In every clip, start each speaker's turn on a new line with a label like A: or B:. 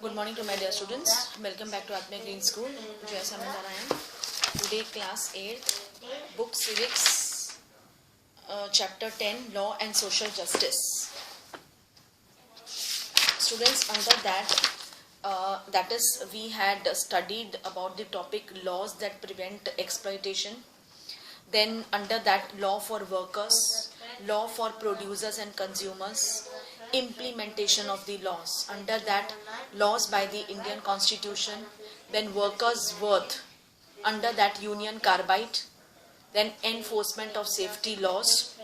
A: Good morning to my dear students. Welcome back to Atme Green School. Jai Samandarayam. Today class 8, book civics, chapter 10, law and social justice. Students, under that is we had studied about the topic laws that prevent exploitation. Then under that, law for workers, law for producers and consumers, implementation of the laws. Under that, laws by the Indian Constitution, then workers' worth. Under that, union carbide, then enforcement of safety laws.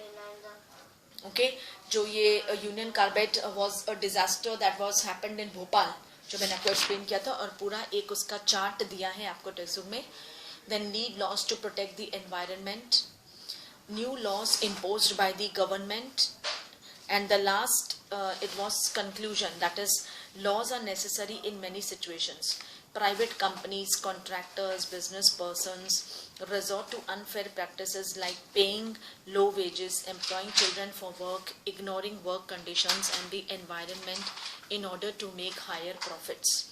A: Okay, जो ये union carbide was a disaster that was happened in Bhopal, जो मैंने आपको explain किया था, और पूरा एक उसका चार्ट दिया है आपको टेक्स्ट बुक में. Then need laws to protect the environment, new laws imposed by the government, and the last it was conclusion, that is laws are necessary in many situations. Private companies, contractors, business persons resort to unfair practices like paying low wages, employing children for work, ignoring work conditions and the environment in order to make higher profits.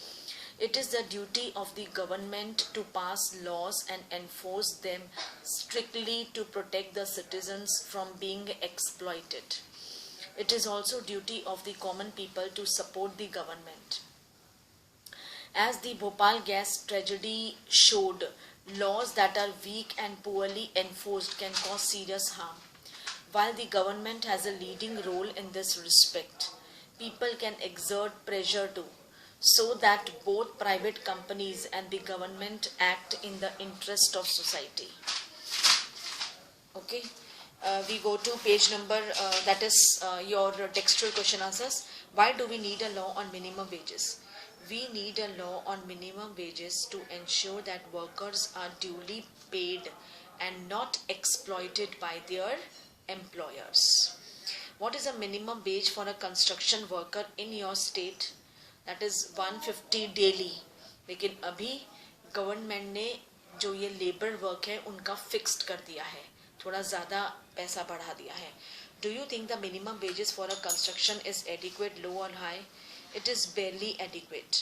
A: It is the duty of the government to pass laws and enforce them strictly to protect the citizens from being exploited. It is also duty of the common people to support the government. As the Bhopal gas tragedy showed, laws that are weak and poorly enforced can cause serious harm. While the government has a leading role in this respect, people can exert pressure too, so that both private companies and the government act in the interest of society. Okay, we go to page number, that is your textual question answers. Why do we need a law on minimum wages? We need a law on minimum wages to ensure that workers are duly paid and not exploited by their employers. What is a minimum wage for a construction worker in your state? That is 150 daily. लेकिन अभी government ने जो ये labour work है उनका fixed कर दिया है, थोड़ा ज़्यादा पैसा बढ़ा दिया है. Do you think the minimum wages for a construction is adequate, low और high? It is barely adequate.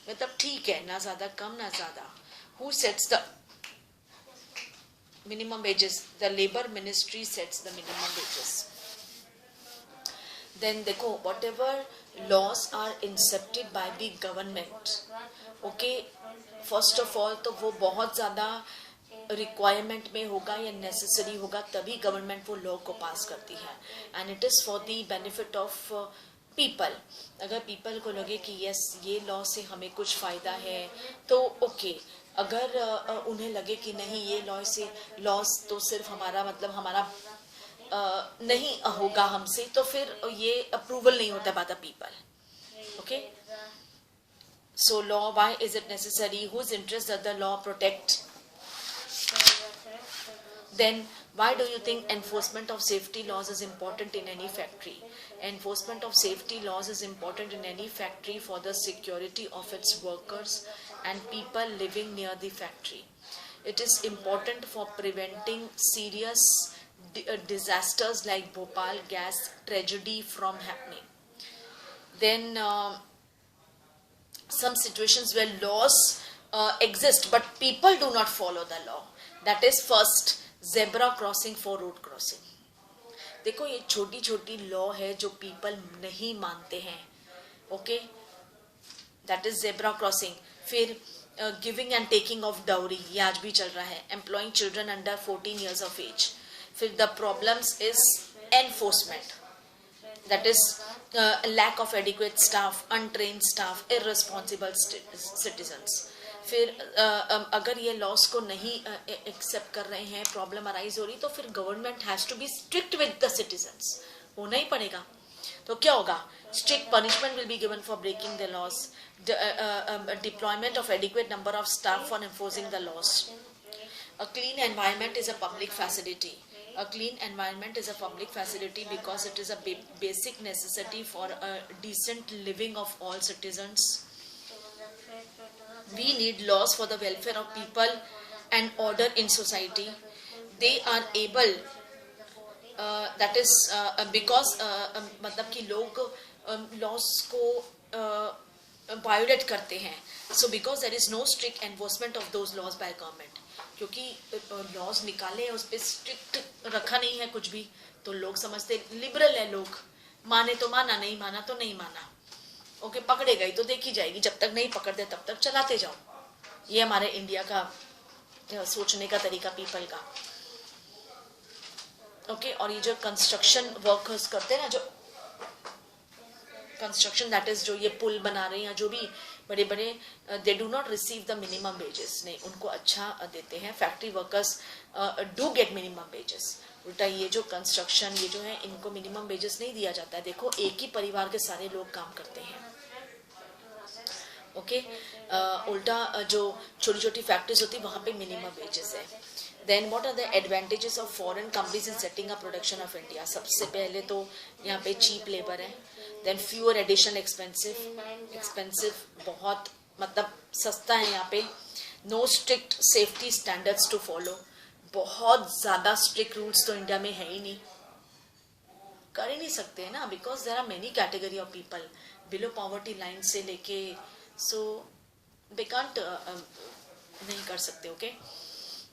A: मतलब ठीक है, ना ज़्यादा कम ना ज़्यादा. Who sets the minimum wages? The labour ministry sets the minimum wages. Then देखो, whatever laws are incepted by the government, okay, first of all तो वो बहुत ज़्यादा रिक्वायरमेंट में होगा या नेसेसरी होगा तभी गवर्नमेंट वो लॉ को पास करती है. And it is for the benefit of people. अगर पीपल को लगे कि यस ये लॉ से हमें कुछ फ़ायदा है तो ओके. अगर उन्हें लगे कि नहीं ये लॉस तो सिर्फ हमारा मतलब हमारा नहीं होगा हमसे, तो फिर ये अप्रूवल नहीं होता by the people. Okay, so law, why is it necessary? Whose interest does the law protect? Then why do you think enforcement of safety laws is important in any factory? Enforcement of safety laws is important in any factory for the security of its workers and people living near the factory. It is important for preventing serious disasters like Bhopal gas tragedy from happening. Then some situations where laws exist but people do not follow the law. That is first, zebra crossing for road crossing. देखो ये छोटी छोटी law है जो people नहीं मानते हैं. Okay, that is zebra crossing. फिर giving and taking of dowry, ये आज भी चल रहा है. Employing children under 14 years of age. फिर the problems is enforcement, that is lack of adequate staff, untrained staff, irresponsible citizens. फिर अगर ये लॉस को नहीं एक्सेप्ट कर रहे हैं, प्रॉब्लम अराइज हो रही, तो फिर government has to be strict with the citizens. होना ही पड़ेगा. तो क्या होगा? Strict punishment will be given for breaking the laws. Deployment of adequate number of staff for enforcing the laws. A clean environment is a public facility. A clean environment is a public facility because it is a basic necessity for a decent living of all citizens. We need laws for the welfare of people and order in society. They are able, that is because मतलब कि लोग laws को violate करते हैं. So because there is no strict enforcement of those laws by government, क्योंकि laws निकाले हैं, उस पर स्ट्रिक्ट रखा नहीं है कुछ भी, तो लोग समझते लिबरल है लोग, माने तो माना, नहीं माना तो नहीं माना. ओके, पकड़े गई तो देखी जाएगी, जब तक नहीं पकड़ते तब तक चलाते जाओ. ये हमारे इंडिया का सोचने का तरीका पीपल का. ओके, और ये जो कंस्ट्रक्शन वर्कर्स करते हैं ना, जो कंस्ट्रक्शन दैट इज, जो ये पुल बना रहे हैं या जो भी बड़े बड़े, they do not receive the minimum wages. नहीं, उनको अच्छा देते हैं. Factory workers do get minimum wages. उल्टा ये जो कंस्ट्रक्शन, ये जो है, इनको मिनिमम वेजेस नहीं दिया जाता है. देखो, एक ही परिवार के सारे लोग काम करते हैं. ओके, उल्टा जो छोटी छोटी फैक्ट्रीज होती है वहाँ पे मिनिमम वेजेस है. Then what are the advantages of foreign companies in setting up production of India. सबसे पहले तो यहाँ पे चीप लेबर है. देन फ्यूअर एडिशनल एक्सपेंसिव, बहुत मतलब सस्ता है यहाँ पे. No strict safety standards to follow. बहुत ज़्यादा स्ट्रिक्ट रूल्स तो इंडिया में है ही नहीं, कर ही नहीं सकते है ना, because there are many category of people below poverty line से लेके, सो दे कांट, नहीं कर सकते. Okay,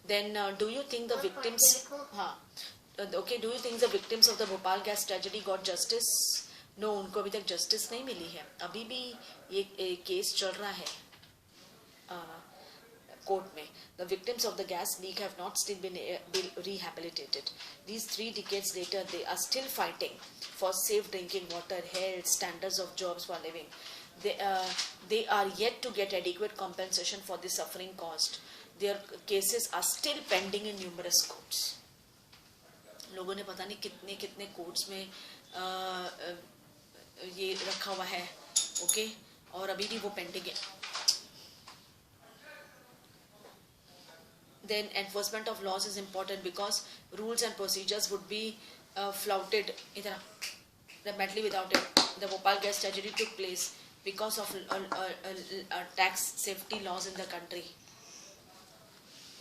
A: then do you think the victims, हाँ, okay, do you think the victims of the Bhopal gas tragedy got justice. No, उनको अभी तक justice नहीं मिली है. अभी भी ये केस चल रहा है कोर्ट में. The victims of the gas leak have not still been rehabilitated. These 3 decades later, they are still fighting for safe drinking water, health, standards of jobs for living. They are yet to get adequate compensation for the suffering caused. Their cases are still pending in numerous courts. लोगों ने पता नहीं कितने कितने courts में ये रखा हुआ है. ओके, और अभी भी वो पेंडिंग है. Then enforcement of laws is important because rules and procedures would be flouted madly without it. The Bhopal gas tragedy took place because of tax safety laws in the country.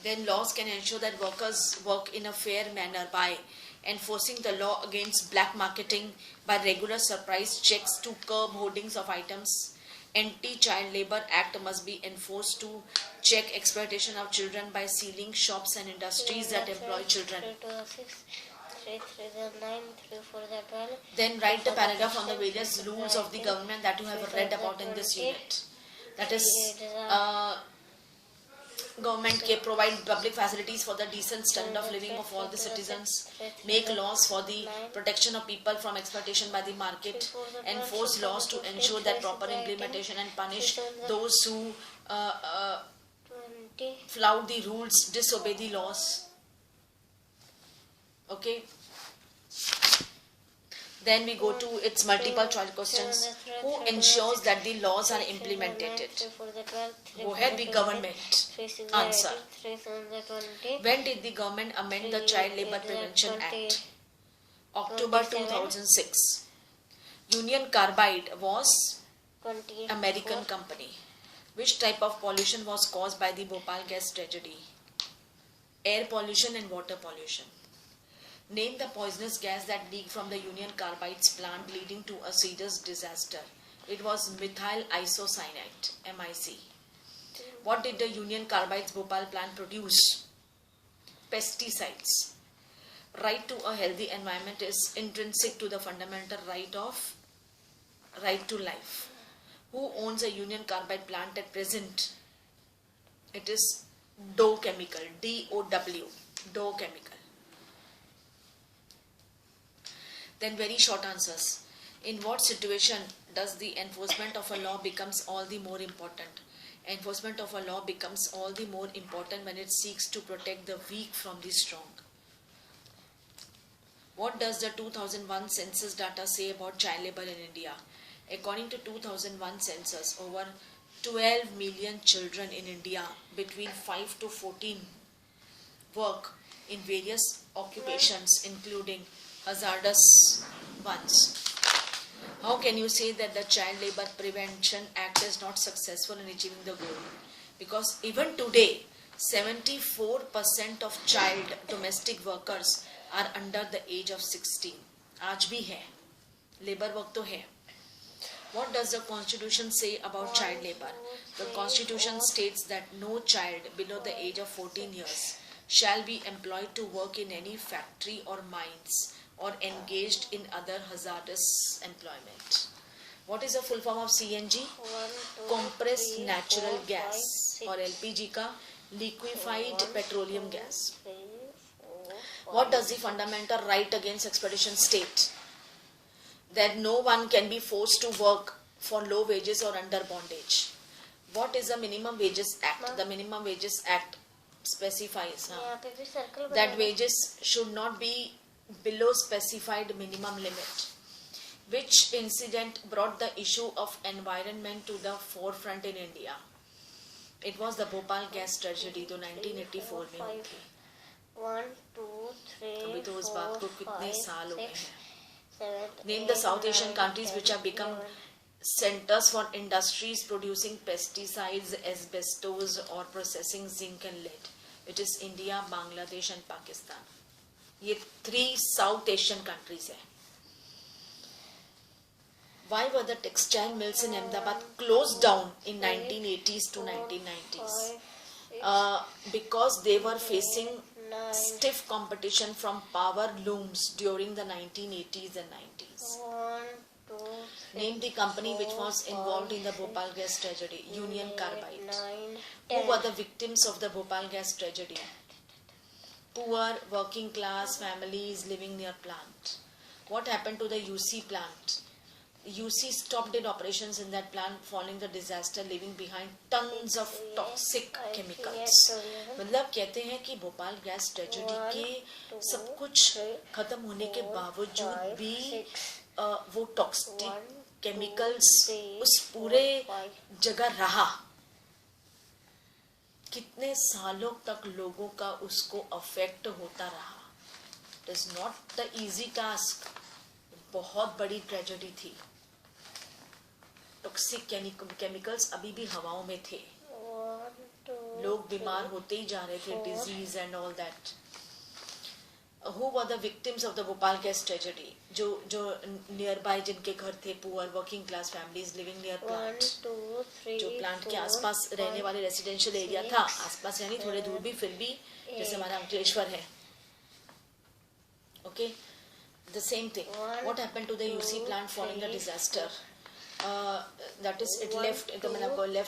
A: Then laws can ensure that workers work in a fair manner by enforcing the law against black marketing, by regular surprise checks to curb hoardings of items. Anti-Child Labour Act must be enforced to check exploitation of children by sealing shops and industries that employ children. Then write the paragraph on the various rules of the government that you have read about in this unit. That is, government can provide public facilities for the decent standard of living of all the citizens, make laws for the protection of people from exploitation by the market, enforce laws to ensure that proper implementation, and punish those who flout the rules, disobey the laws. Okay. Then we go to its multiple choice questions. Who ensures that the laws are implemented? Go ahead, the government. Answer. When did the government amend the Child Labour Prevention Act? October 2006. Union Carbide was American company. Which type of pollution was caused by the Bhopal gas tragedy? Air pollution and water pollution. Name the poisonous gas that leaked from the Union Carbide's plant leading to a serious disaster. It was methyl isocyanate, MIC. What did the Union Carbide's Bhopal plant produce? Pesticides. Right to a healthy environment is intrinsic to the fundamental right to life. Who owns a Union Carbide plant at present? It is Dow Chemical, DOW, Dow Chemical. Then very short answers. In what situation does the enforcement of a law becomes all the more important? Enforcement of a law becomes all the more important when it seeks to protect the weak from the strong. What does the 2001 census data say about child labor in India? According to 2001 census, over 12 million children in India between 5 to 14 work in various occupations, including hazardous ones. How can you say that the Child Labour Prevention Act is not successful in achieving the goal? Because even today, 74% of child domestic workers are under the age of 16. आज भी है, labor work तो है. What does the constitution say about child labor? The constitution states that no child below the age of 14 years shall be employed to work in any factory or mines or engaged in other hazardous employment. What is the full form of CNG? Compressed natural gas और LPG का liquefied petroleum gas. What does the fundamental right against exploitation state? That no one can be forced to work for low wages or under bondage. What is the Minimum Wages Act? The Minimum Wages Act specifies that wages should not be below specified minimum limit. Which incident brought the issue of environment to the forefront in India? It was the Bhopal gas tragedy जो 1984 में हुई थी.
B: 1 2 3
A: अभी तो उस बात को कितने साल हो गए हैं.
B: 7
A: Name the South Asian countries which have become centers for industries producing pesticides, asbestos or processing zinc and lead. It is India, Bangladesh and Pakistan. ये 3 South Asian countries है. Why were the textile mills in Ahmedabad closed down in 1980s to 1990s? Because they were facing stiff competition from power looms during the 1980s and 90s.
B: 1 2
A: Name the company which was involved in the Bhopal gas tragedy. Union Carbide.
B: 9
A: Who
B: 10
A: were the victims of the Bhopal gas tragedy? Poor working class families living near plant. What happened to the UC plant? UC stopped its operations in that plant following the disaster, leaving behind tons of toxic chemicals. मतलब कहते हैं कि Bhopal gas tragedy के सब कुछ खत्म होने के बावजूद भी वो टॉक्सिक केमिकल्स उस पूरे जगह रहा. कितने सालों तक लोगों का उसको अफेक्ट होता रहा. It is not the easy task. बहुत बड़ी ट्रेजेडी थी. टॉक्सिक केमिकल्स अभी भी हवाओं में थे.
B: 1 2
A: लोग बीमार होते ही जा रहे थे. Disease and all that. Who were the victims of the Bhopal gas tragedy? जो नियर बाय जिनके घर थे, poor working class families living near
B: 1
A: plant.
B: 2 3
A: जो प्लांट के आसपास रहने वाले रेसिडेंशियल एरिया था, आसपास यानी थोड़े दूर भी, फिर भी जैसे हमारा अंकलेश्वर है. Okay, the same thing. What happened to the UC plant following the disaster? That is, it left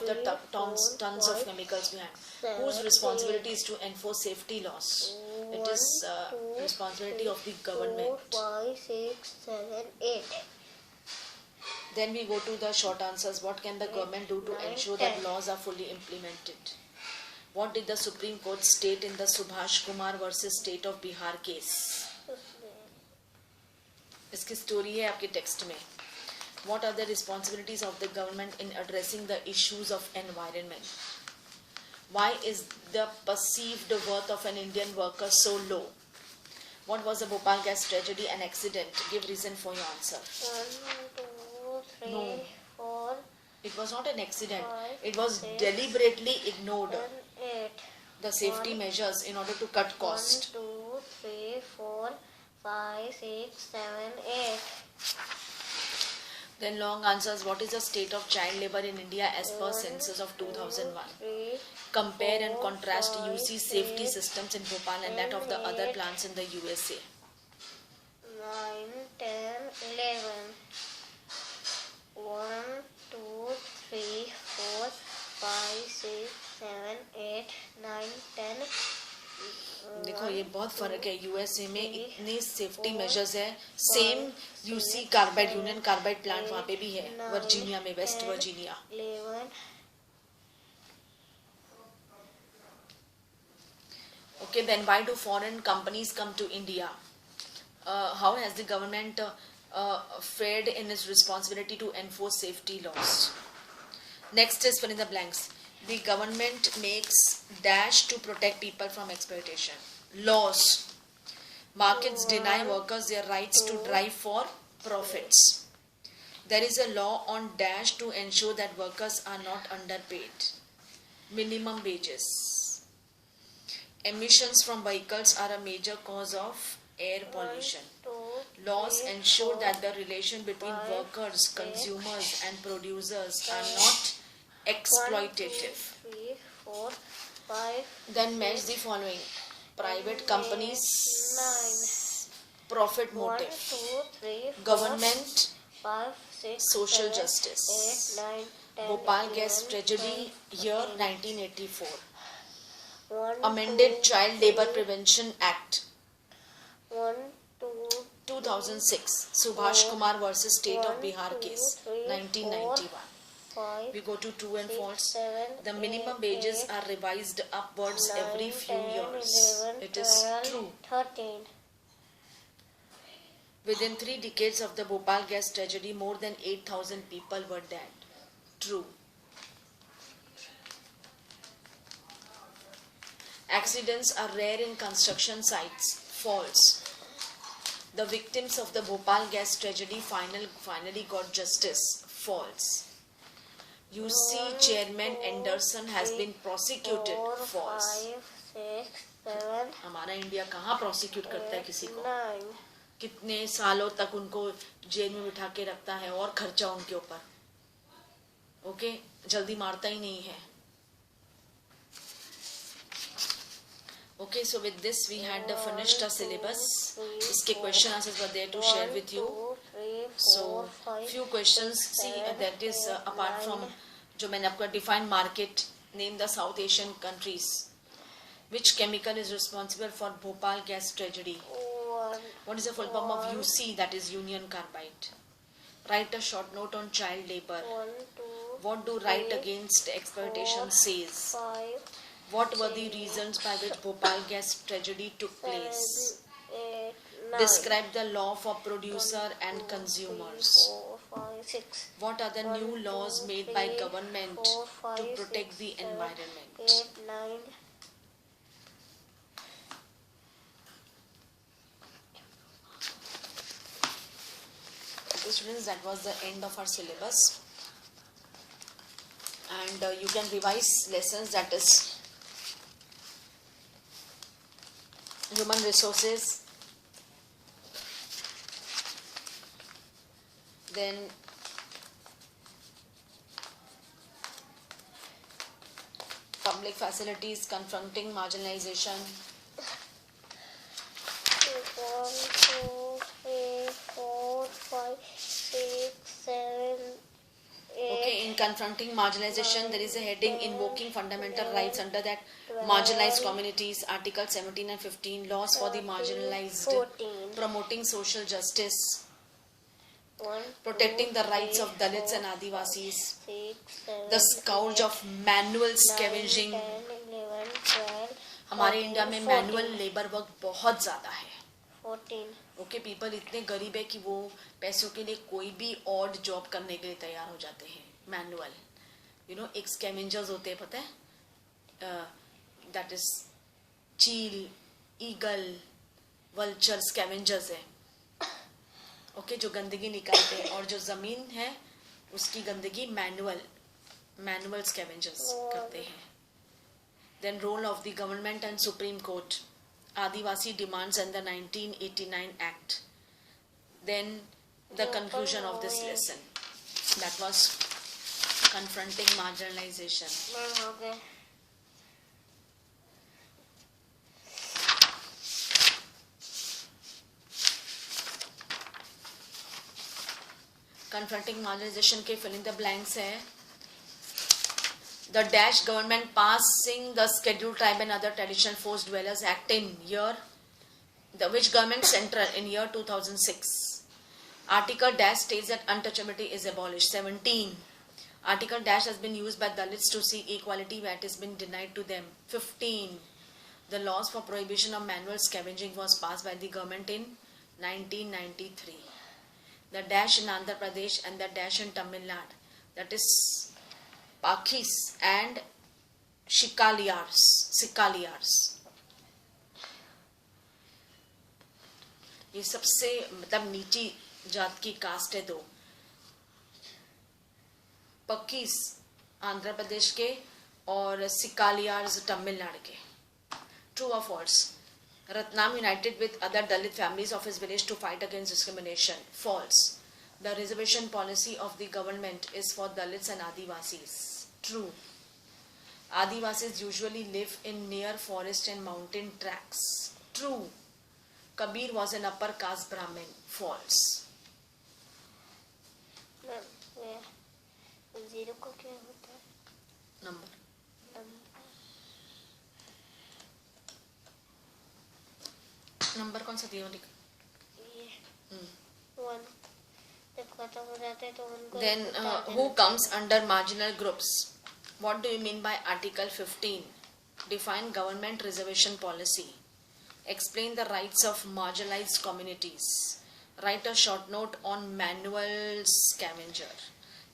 A: the tons of chemicals behind. Whose responsibility is to enforce safety laws? It is responsibility of the government.
B: 4 5 6 7 8
A: Then we go to the short answers. What can the government do to ensure that laws are fully implemented? What did the Supreme Court state in the Subhash Kumar versus State of Bihar case? इसकी story है आपके text में. What are the responsibilities of the government in addressing the issues of environment? Why is the perceived worth of an Indian worker so low? What was the Bhopal gas tragedy an accident? Give reason for your answer.
B: 1 2 3
A: No.
B: 4
A: It was not an accident.
B: Five,
A: It was
B: six,
A: deliberately ignored.
B: 7 8
A: The safety measures in order to cut
B: 1
A: cost.
B: 2 3 4 5 6 7 8
A: Then long answers. What is the state of child labor in India as per census of 2001?
B: 3
A: Compare and contrast
B: 5,
A: UC safety
B: 6,
A: systems in Bhopal and that of the other plants in the USA.
B: 9 10 11 1 2 3 4 5 6 7 8 9 10
A: देखो ये बहुत फर्क है. USA में इतने safety measures है. Same UC carbide, union carbide plant वहाँ पे भी है, वर्जीनिया में, West Virginia.
B: 11
A: Okay, then why do foreign companies come to India? How has the government fared in its responsibility to enforce safety laws? Next is fill in the blanks. The government makes dash to protect people from exploitation. Laws. Markets deny workers their rights to drive for profits. There is a law on dash to ensure that workers are not underpaid. Minimum wages. Emissions from vehicles are a major cause of air pollution. Laws ensure that the relation between workers, consumers and producers are not exploitative.
B: 1, 2, 3, 4, 5.
A: Then match the following. Private companies,
B: 9.
A: profit
B: 1,
A: motive.
B: 2, 3, 4,
A: Government,
B: 5, 6,
A: social
B: 7,
A: justice.
B: 8, 9, 10,
A: Bhopal gas
B: 11,
A: tragedy,
B: 12,
A: year
B: 14.
A: 1984.
B: 1,
A: Amended
B: 2,
A: Child Labour
B: 3,
A: Prevention Act
B: 1, 2,
A: 2006. Subhash Kumar versus State of
B: 1,
A: Bihar
B: 2,
A: case
B: 3,
A: 1991.
B: 5,
A: We go to true and
B: 6,
A: false.
B: 7,
A: The minimum
B: 8,
A: wages
B: 8,
A: are revised upwards
B: 9,
A: every few
B: 10,
A: years.
B: 11,
A: It is
B: 12,
A: true.
B: 13.
A: Within 3 decades of the Bhopal gas tragedy, more than 8,000 people were dead. True. Accidents are rare in construction sites. False. The victims of the Bhopal gas tragedy finally got justice. False. UC Chairman Anderson has been prosecuted.
B: 4,
A: False.
B: 5, 6, 7,
A: हमारा India कहाँ prosecute करता है
B: 8,
A: किसी को?
B: 9.
A: कितने सालों तक उनको जेल में बिठा के रखता है और खर्चा उनके ऊपर. ओके, जल्दी मारता ही नहीं है. Okay, so with this we had finished our syllabus. इसके question answers were there to share with you. So few questions. See that is apart from जो मैंने आपको define market, name the South Asian countries. Which chemical is responsible for Bhopal gas tragedy? What is the full form of UC? That is Union Carbide. Write a short note on child labor.
B: 1, 2,
A: What do Right Against Exploitation says?
B: 5,
A: What were the reasons by which Bhopal gas tragedy took
B: 7,
A: place?
B: 8, 9.
A: Describe the law for producer and consumers.
B: 4, 5, 6.
A: What are the new laws made by government
B: 4, 5,
A: to protect
B: 6,
A: the
B: 7,
A: environment?
B: 8, 9.
A: Okay, students, that was the end of our syllabus. And you can revise lessons, that is human resources, then public facilities, confronting marginalization,
B: 1, 2, 3, 4, 5, 6, 7, 8.
A: okay, in confronting marginalization there is a heading invoking fundamental rights. Under that, marginalized communities, article 17 and 15, laws for the marginalized,
B: 14.
A: promoting social justice,
B: 1,
A: protecting the rights of Dalits and Adivasis, the scourge of manual scavenging.
B: 10, 11, 12,
A: हमारे India में manual labour work बहुत ज़्यादा है.
B: 14.
A: Okay, people इतने गरीब है कि वो पैसों के लिए कोई भी ऑड जॉब करने के लिए तैयार हो जाते हैं. मैनुअल, यू नो, एक स्कैवेंजर्स होते हैं, पता है, दैट इज चील, ईगल, वल्चर स्कैवेंजर्स है. ओके, जो गंदगी निकालते हैं और जो ज़मीन है उसकी गंदगी मैनुअल स्कैवेंजर्स करते हैं. Then role of the government and Supreme Court, Adivasi demands and the 1989 Act. Then the conclusion of this lesson, that was confronting marginalization.
B: Okay.
A: Confronting marginalization के fill in the blanks है. The Dash government passing the Scheduled Tribe and Other Traditional Forced Dwellers Act in year, the which government central in year 2006. Article Dash states that untouchability is abolished. 17. Article Dash has been used by Dalits to seek equality where it has been denied to them. 15. The laws for prohibition of manual scavenging was passed by the government in 1993. The Dash in Andhra Pradesh and the Dash in Tamil Nadu, that is Pakis and Sikaliars. ये सबसे मतलब नीची जात की cast है. दो पकीस आंध्र प्रदेश के और सिकालियार्स तमिलनाडु के. ट्रू और false? Ratnam united with other Dalit families of his village to fight against discrimination. False. The reservation policy of the government is for Dalits and Adivasis. True. Adivasis usually live in near forest and mountain tracts. True. Kabir was an upper caste Brahmin. False.
B: Zero को क्या होता है?
A: Number. Number कौन सा दिया?
B: One जब खत्म हो जाते हैं तो उनको
A: Then who comes under marginal groups? What do you mean by Article 15? Define government reservation policy. Explain the rights of marginalized communities. Write a short note on manual scavenger.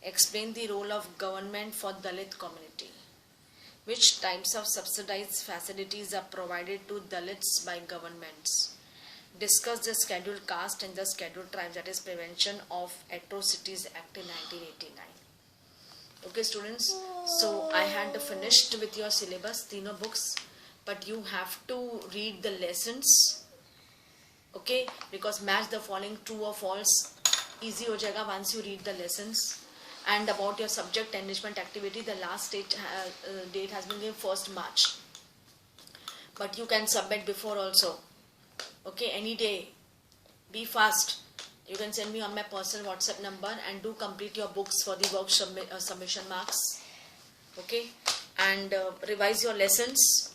A: Explain the role of government for Dalit community. Which types of subsidized facilities are provided to Dalits by governments? Discuss the Scheduled Caste and the Scheduled Tribes, that is Prevention of Atrocities Act in 1989. Okay students, so I had finished with your syllabus, तीनों books, but you have to read the lessons, okay, because match the following true or false easy हो जाएगा once you read the lessons. And about your subject enrichment activity, the last date has been given 1st March, but you can submit before also, okay, any day. Be fast. You can send me on my personal WhatsApp number and do complete your books for the work submission marks, okay, and revise your lessons,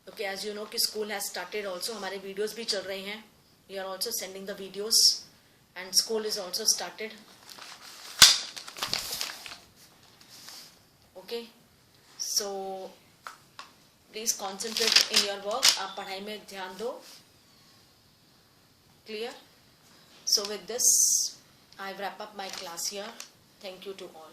A: okay. As you know कि school has started also, हमारे videos भी चल रहे हैं, we are also sending the videos and school is also started, okay. So please concentrate in your work. आप पढ़ाई में ध्यान दो. Clear? So with this I wrap up my class here. Thank you to all.